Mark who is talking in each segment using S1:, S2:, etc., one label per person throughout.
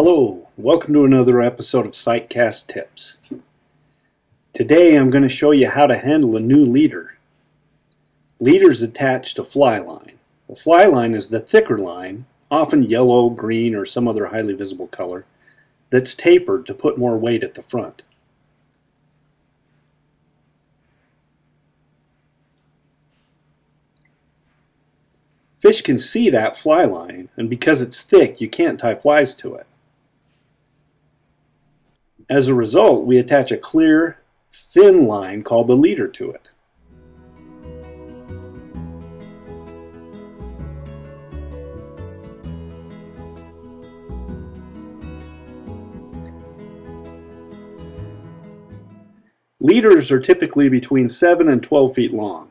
S1: Hello, welcome to another episode of Sightcast Tips. Today I'm going to show you how to handle a new leader. Leaders attached to fly line. The fly line is the thicker line, often yellow, green, or some other highly visible color, that's tapered to put more weight at the front. Fish can see that fly line, and because it's thick, you can't tie flies to it. As a result, we attach a clear, thin line called the leader to it. Leaders are typically between 7 and 12 feet long.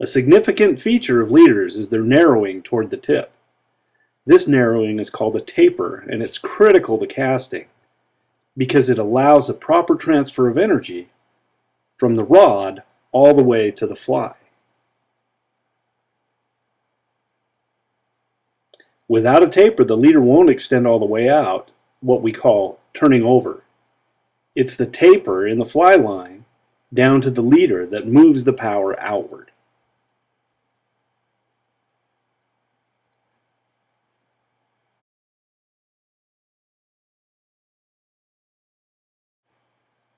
S1: A significant feature of leaders is their narrowing toward the tip. This narrowing is called a taper, and it's critical to casting, because it allows a proper transfer of energy from the rod all the way to the fly. Without a taper, the leader won't extend all the way out, what we call turning over. It's the taper in the fly line down to the leader that moves the power outward.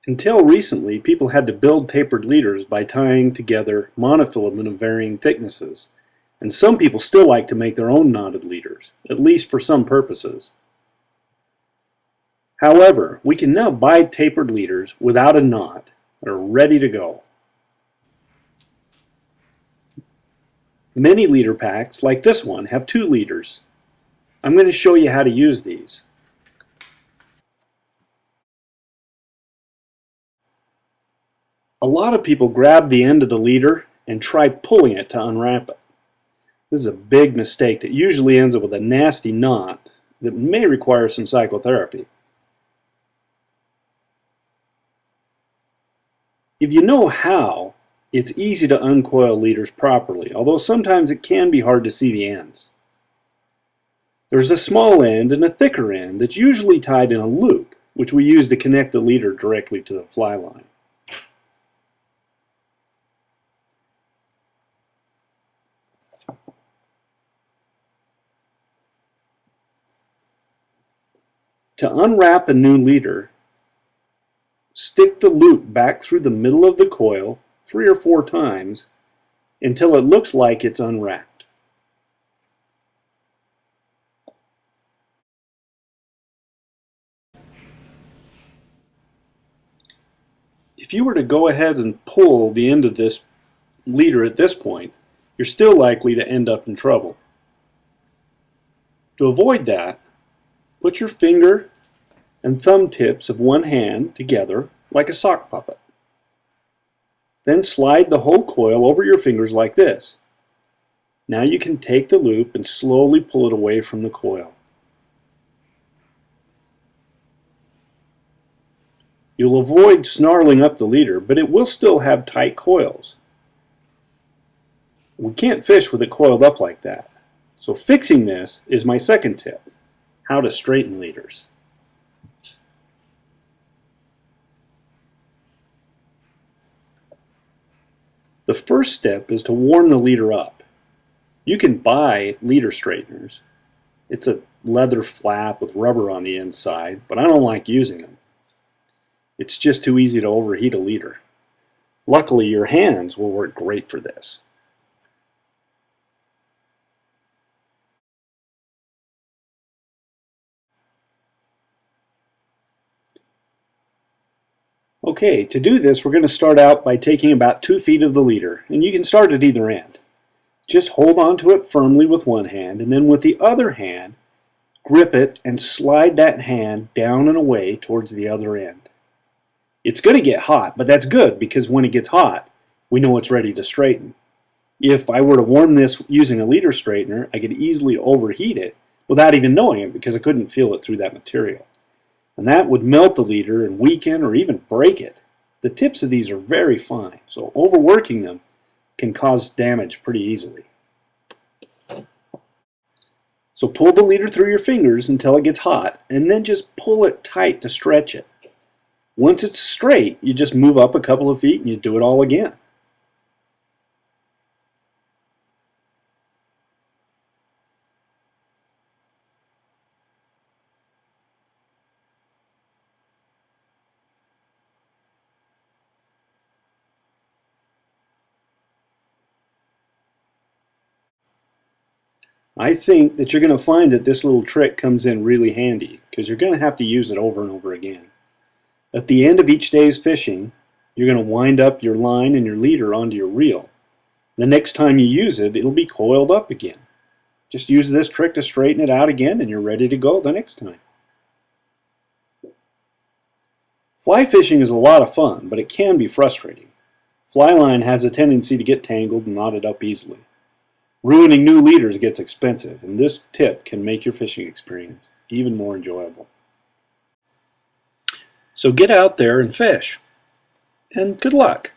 S1: Until recently, people had to build tapered leaders by tying together monofilament of varying thicknesses, and some people still like to make their own knotted leaders, at least for some purposes. However, we can now buy tapered leaders without a knot that are ready to go. Many leader packs, like this one, have 2 leaders. I'm going to show you how to use these. A lot of people grab the end of the leader and try pulling it to unwrap it. This is a big mistake that usually ends up with a nasty knot that may require some psychotherapy. If you know how, it's easy to uncoil leaders properly, although sometimes it can be hard to see the ends. There's a small end and a thicker end that's usually tied in a loop, which we use to connect the leader directly to the fly line. To unwrap a new leader, stick the loop back through the middle of the coil 3 or 4 times until it looks like it's unwrapped. If you were to go ahead and pull the end of this leader at this point, you're still likely to end up in trouble. To avoid that, put your finger and thumb tips of one hand together like a sock puppet. Then slide the whole coil over your fingers like this. Now you can take the loop and slowly pull it away from the coil. You'll avoid snarling up the leader, but it will still have tight coils. We can't fish with it coiled up like that. So fixing this is my second tip: how to straighten leaders. The first step is to warm the leader up. You can buy leader straighteners. It's a leather flap with rubber on the inside, but I don't like using them. It's just too easy to overheat a leader. Luckily, your hands will work great for this. Okay, to do this, we're going to start out by taking about 2 feet of the leader, and you can start at either end. Just hold on to it firmly with one hand, and then with the other hand, grip it and slide that hand down and away towards the other end. It's going to get hot, but that's good because when it gets hot, we know it's ready to straighten. If I were to warm this using a leader straightener, I could easily overheat it without even knowing it because I couldn't feel it through that material. And that would melt the leader and weaken or even break it. The tips of these are very fine, so overworking them can cause damage pretty easily. So So pull the leader through your fingers until it gets hot, and then just pull it tight to stretch it. Once it's straight, you just move up a couple of feet and you do it all again. I think that you're going to find that this little trick comes in really handy because you're going to have to use it over and over again. At the end of each day's fishing, you're going to wind up your line and your leader onto your reel. The next time you use it, it'll be coiled up again. Just use this trick to straighten it out again and you're ready to go the next time. Fly fishing is a lot of fun, but it can be frustrating. Fly line has a tendency to get tangled and knotted up easily. Ruining new leaders gets expensive, and this tip can make your fishing experience even more enjoyable. So get out there and fish, and good luck.